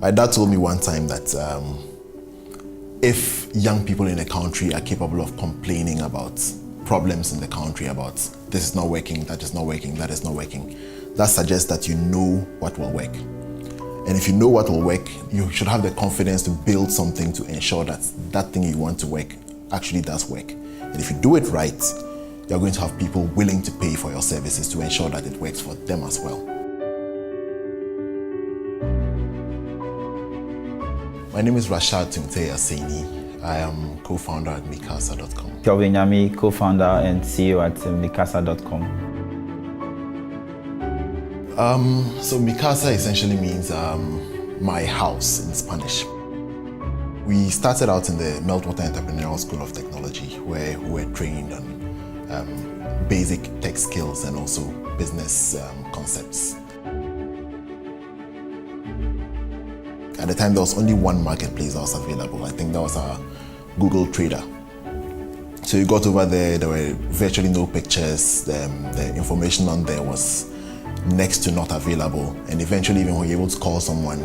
My dad told me one time that if young people in the country are capable of complaining about problems in the country, about this is not working, that is not working, that is not working, that suggests that you know what will work. And if you know what will work, you should have the confidence to build something to ensure that that thing you want to work actually does work. And if you do it right, you're going to have people willing to pay for your services to ensure that it works for them as well. My name is Rashad Timotei Aseni. I am co-founder at Meqasa.com. Kelvin Yami, co-founder and CEO at Meqasa.com. So Meqasa essentially means my house in Spanish. We started out in the Meltwater Entrepreneurial School of Technology, where we were trained on basic tech skills and also business concepts. At the time, there was only one marketplace that was available. I think that was our Google Trader. So you got over there were virtually no pictures. The information on there was next to not available. And eventually, even when you're able to call someone,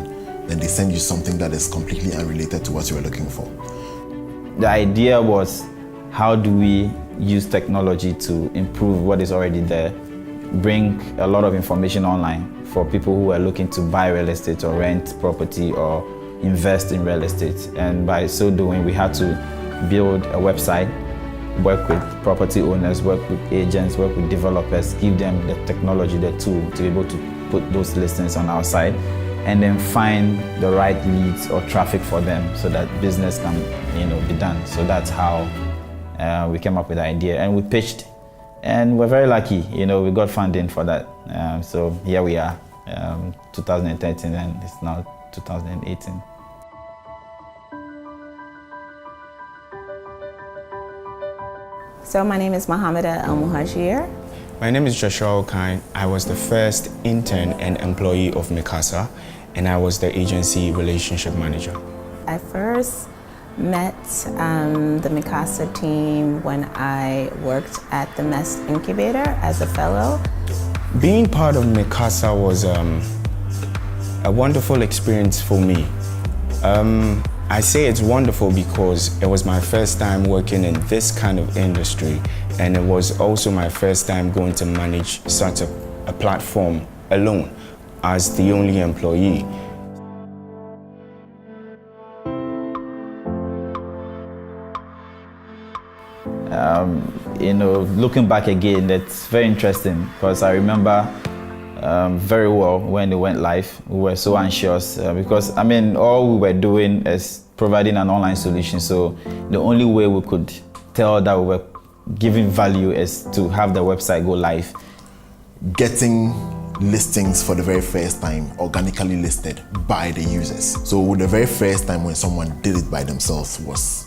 then they send you something that is completely unrelated to what you were looking for. The idea was, how do we use technology to improve what is already there, bring a lot of information online for people who are looking to buy real estate or rent property or invest in real estate. And by so doing, we had to build a website, work with property owners, work with agents, work with developers, give them the technology, the tool to be able to put those listings on our site, and then find the right leads or traffic for them so that business can be done. So that's how we came up with the idea, and we pitched. And we're very lucky, we got funding for that. So here we are, 2013, and it's now 2018. So my name is Mohameda El Muhajir. My name is Joshua Okan. I was the first intern and employee of Meqasa, and I was the agency relationship manager. I first met the Meqasa team when I worked at the MEST Incubator as a fellow. Being part of Meqasa was a wonderful experience for me. I say it's wonderful because it was my first time working in this kind of industry, and it was also my first time going to manage such a platform alone as the only employee. Looking back again, that's very interesting because I remember very well when they went live. We were so anxious because all we were doing is providing an online solution. So the only way we could tell that we were giving value is to have the website go live. Getting listings for the very first time organically listed by the users. So the very first time when someone did it by themselves was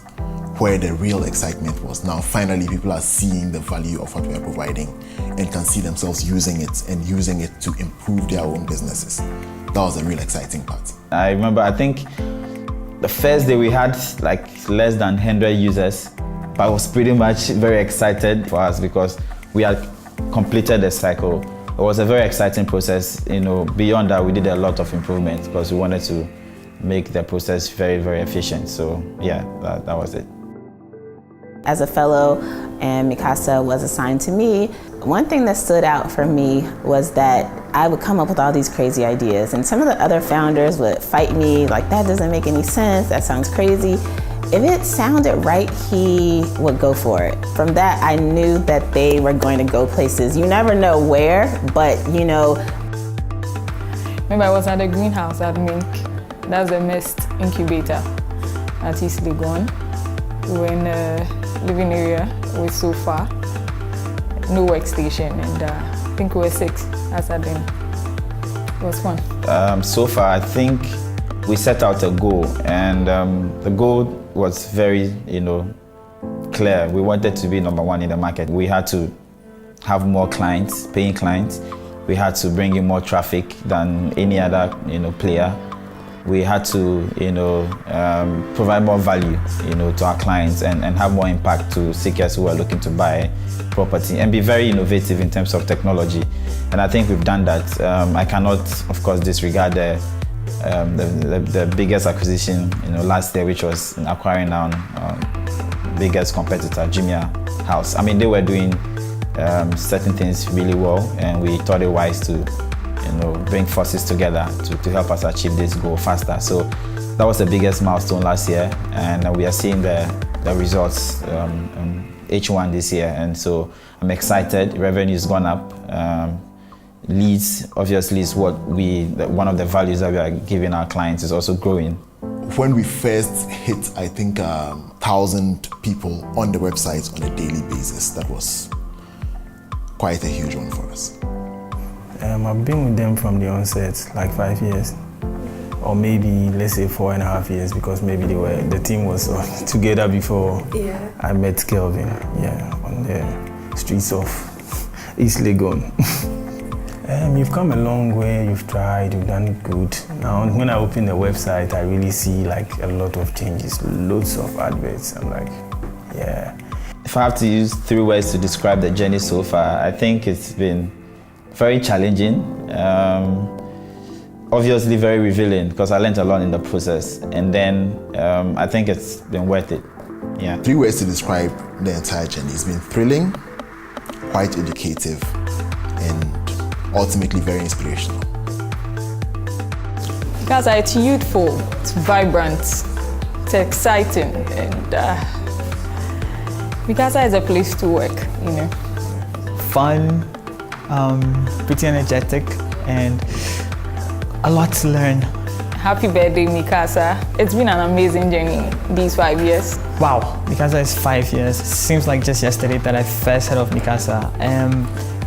where the real excitement was. Now finally people are seeing the value of what we are providing and can see themselves using it and using it to improve their own businesses. That was the real exciting part. I remember, I think the first day we had like less than 100 users, but I was pretty much very excited for us because we had completed the cycle. It was a very exciting process. Beyond that, we did a lot of improvements because we wanted to make the process very, very efficient. So yeah, that was it. As a fellow, and Meqasa was assigned to me, one thing that stood out for me was that I would come up with all these crazy ideas, and some of the other founders would fight me, like, that doesn't make any sense, that sounds crazy. If it sounded right, he would go for it. From that, I knew that they were going to go places. You never know where, but Remember, I was at the greenhouse at Mink. That's the MEST Incubator at East Legon. We were in a living area with sofa, no workstation, and I think we were 6 as at then. It was fun. So far, I think we set out a goal, and the goal was very, clear. We wanted to be number 1 in the market. We had to have more clients, paying clients. We had to bring in more traffic than any other, player. We had to, provide more value, to our clients and have more impact to seekers who are looking to buy property and be very innovative in terms of technology. And I think we've done that. I cannot, of course, disregard the the biggest acquisition, last year, which was in acquiring our biggest competitor, Jumia House. I mean, they were doing certain things really well, and we thought it wise to, bring forces together to help us achieve this goal faster. So that was the biggest milestone last year, and we are seeing the results H1 this year, and so I'm excited. Revenue has gone up. Leads, obviously, is one of the values that we are giving our clients is also growing. When we first hit, I think, 1,000 people on the website on a daily basis, that was quite a huge one for us. I've been with them from the onset, like 5 years, or maybe let's say 4.5 years, because maybe the team was together before I met Kelvin. On the streets of East Legon. You've come a long way, you've tried, you've done it good. Now, when I open the website, I really see like a lot of changes, loads of adverts. I'm like, yeah. If I have to use 3 words to describe the journey so far, I think it's been very challenging, obviously very revealing, because I learned a lot in the process, and then I think it's been worth it. 3 words to describe the entire journey. It's been thrilling, quite educative, and ultimately very inspirational. Meqasa, it's youthful, it's vibrant, it's exciting, and Meqasa is a place to work, Fun, pretty energetic, and a lot to learn. Happy birthday, Meqasa. It's been an amazing journey these 5 years. Wow, Meqasa is 5 years. Seems like just yesterday that I first heard of Meqasa.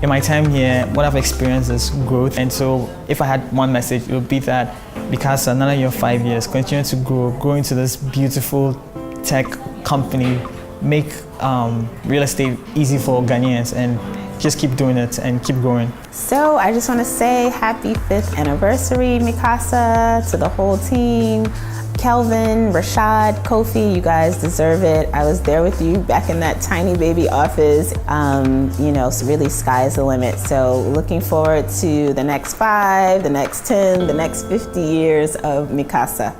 In my time here, what I've experienced is growth. And so if I had one message, it would be that Meqasa, now that you're 5 years, continue to grow into this beautiful tech company, make real estate easy for Ghanaians, and just keep doing it and keep growing. So I just want to say happy 5th anniversary, Meqasa, to the whole team. Kelvin, Rashad, Kofi, you guys deserve it. I was there with you back in that tiny baby office. So really sky's the limit. So looking forward to the next 5, the next 10, the next 50 years of Meqasa.